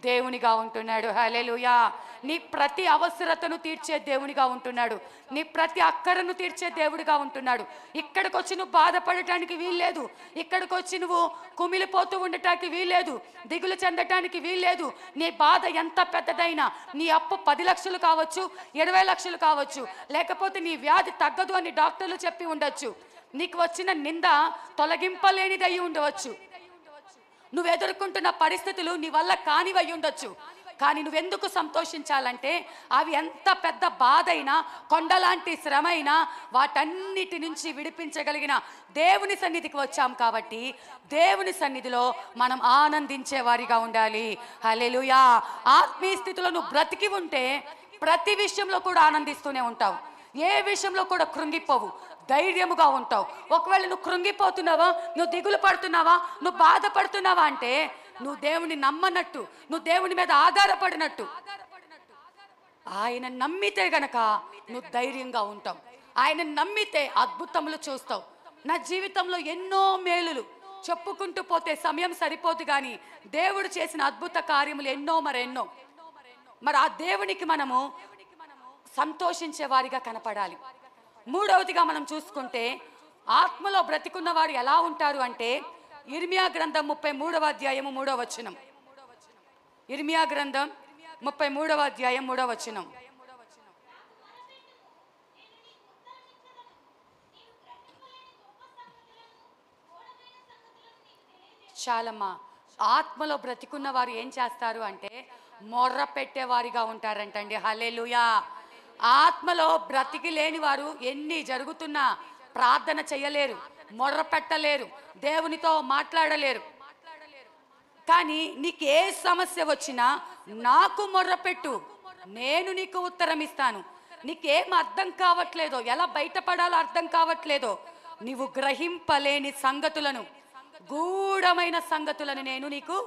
దేవునిగా ఉంటున్నాడు. హల్లెలూయా. నీ ప్రతి అవసరతను తీర్చే దేవునిగా ఉంటున్నాడు. నీ ప్రతి అక్కరను తీర్చే దేవుడిగా ఉంటున్నాడు. ఇక్కడికి వచ్చి నువ్వు బాధపడటానికి వీల్లేదు. ఇక్కడికి వచ్చి నువ్వు కుమిలిపోతూ ఉండటానికి వీల్లేదు. దిగులు చెందటానికి వీల్లేదు. నీ బాధ ఎంత పెద్దదైనా, నీ అప్పు 10 లక్షలు కావచ్చు, 20 లక్షలు కావచ్చు, లేకపోతే నీ వ్యాధి తగ్గదు అని డాక్టర్లు చెప్పి ఉండొచ్చు. నీకు వచ్చిన నింద తొలగింపలేనిది అయి ఉండవచ్చు. నువ్వు ఎదుర్కొంటున్న పరిస్థితులు నీ వల్ల కానివై ఉండొచ్చు. కానీ నువ్వెందుకు సంతోషించాలంటే అవి ఎంత పెద్ద బాధ అయినా, కొండలాంటి శ్రమ అయినా వాటన్నిటి నుంచి విడిపించగలిగిన దేవుని సన్నిధికి వచ్చాం కాబట్టి దేవుని సన్నిధిలో మనం ఆనందించే వారిగా ఉండాలి. హల్లెలూయా. ఆత్మీయ స్థితిలో నువ్వు బ్రతికి ఉంటే ప్రతి విషయంలో కూడా ఆనందిస్తూనే ఉంటావు. ఏ విషయంలో కూడా కృంగిపోవు, ధైర్యముగా ఉంటావు. ఒకవేళ నువ్వు కృంగిపోతున్నావా, నువ్వు దిగులు పడుతున్నావా, నువ్వు బాధపడుతున్నావా అంటే నువ్వు దేవుని నమ్మనట్టు, నువ్వు దేవుని మీద ఆధారపడినట్టు. ఆయన నమ్మితే గనక నువ్వు ధైర్యంగా ఉంటావు. ఆయన నమ్మితే అద్భుతములు చూస్తావు. నా జీవితంలో ఎన్నో మేలులు చెప్పుకుంటూ పోతే సమయం సరిపోదు, కానీ దేవుడు చేసిన అద్భుత కార్యములు ఎన్నో మరెన్నో. మరి ఆ దేవునికి మనము సంతోషించే వారిగా కనపడాలి. మూడవదిగా మనం చూసుకుంటే ఆత్మలో బ్రతికున్న వారు ఎలా ఉంటారు అంటే ఇర్మియా గ్రంథం 33వ అధ్యాయము 3వ వచనం. ఇర్మియా గ్రంథం 33వ అధ్యాయం 3వ వచనం. చాలమ్మా. ఆత్మలో బ్రతికున్న వారు ఏం చేస్తారు అంటే మొర్ర పెట్టేవారిగా ఉంటారంటండి. హల్లెలూయా. ఆత్మలో బ్రతికి లేని వారు ఎన్ని జరుగుతున్నా ప్రార్థన చేయలేరు, మొర్ర పెట్టలేరు, దేవునితో మాట్లాడలేరు. కానీ నీకు ఏ సమస్య వచ్చినా నాకు మొర్ర పెట్టు, నేను నీకు ఉత్తరం ఇస్తాను. నీకేం అర్థం కావట్లేదో, ఎలా బయటపడాలో అర్థం కావట్లేదో, నీవు గ్రహింపలేని సంగతులను, గూఢమైన సంగతులను నేను నీకు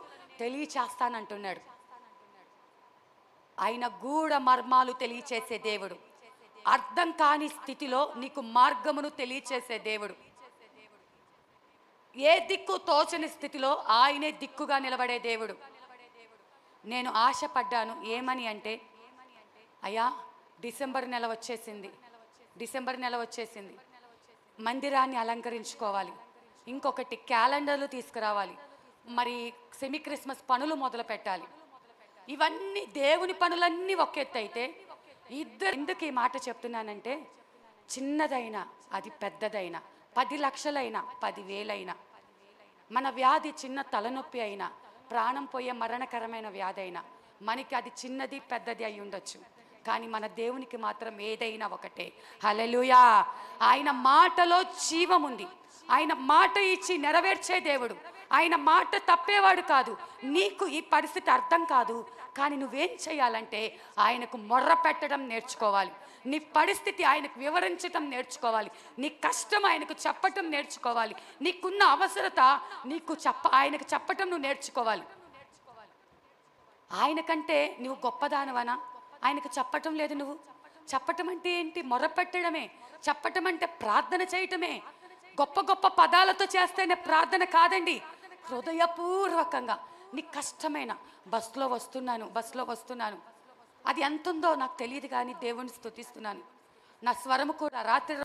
తెలియచేస్తానంటున్నాడు. ఆయన గూఢ మర్మాలు తెలియచేసే దేవుడు. అర్థం కాని స్థితిలో నీకు మార్గమును తెలియచేసే దేవుడు. ఏ దిక్కు తోచని స్థితిలో ఆయనే దిక్కుగా నిలబడే దేవుడు. నేను ఆశపడ్డాను ఏమని అంటే, అయ్యా డిసెంబర్ నెల వచ్చేసింది, మందిరాన్ని అలంకరించుకోవాలి, ఇంకొకటి క్యాలెండర్లు తీసుకురావాలి, మరి సెమీ క్రిస్మస్ పనులు మొదలు పెట్టాలి. ఇవన్నీ దేవుని పనులన్నీ ఒక ఎత్తు అయితే ఎందుకు ఈ మాట చెప్తున్నానంటే, చిన్నదైనా అది పెద్దదైనా, 10 లక్షలైనా 10,000 మన వ్యాధి చిన్న తలనొప్పి అయినా, ప్రాణం పోయే మరణకరమైన వ్యాధి అయినా, మనకి అది చిన్నది పెద్దది అయి ఉండొచ్చు, కానీ మన దేవునికి మాత్రం ఏదైనా ఒకటే. హల్లెలూయా. ఆయన మాటలో జీవం ఉంది. ఆయన మాట ఇచ్చి నెరవేర్చే దేవుడు. ఆయన మాట తప్పేవాడు కాదు. నీకు ఈ పరిస్థితి అర్థం కాదు, కానీ నువ్వేం చేయాలంటే ఆయనకు మొర్ర పెట్టడం నేర్చుకోవాలి. నీ పరిస్థితి ఆయనకు వివరించటం నేర్చుకోవాలి. నీ కష్టం ఆయనకు చెప్పటం నేర్చుకోవాలి. నీకున్న అవసరత ఆయనకు చెప్పటం నువ్వు నేర్చుకోవాలి. ఆయనకంటే నువ్వు గొప్పదానవనా? ఆయనకు చెప్పటం లేదు. నువ్వు చెప్పటం అంటే ఏంటి? మొర్ర పెట్టడమే. చెప్పటం అంటే ప్రార్థన చేయటమే. గొప్ప గొప్ప పదాలతో చేస్తేనే ప్రార్థన కాదండి. హృదయపూర్వకంగా నీకు కష్టమైన బస్సులో వస్తున్నాను, అది ఎంత ఉందో నాకు తెలియదు, కానీ దేవుని స్తుతిస్తున్నాను. నా స్వరము కూడా రాత్రి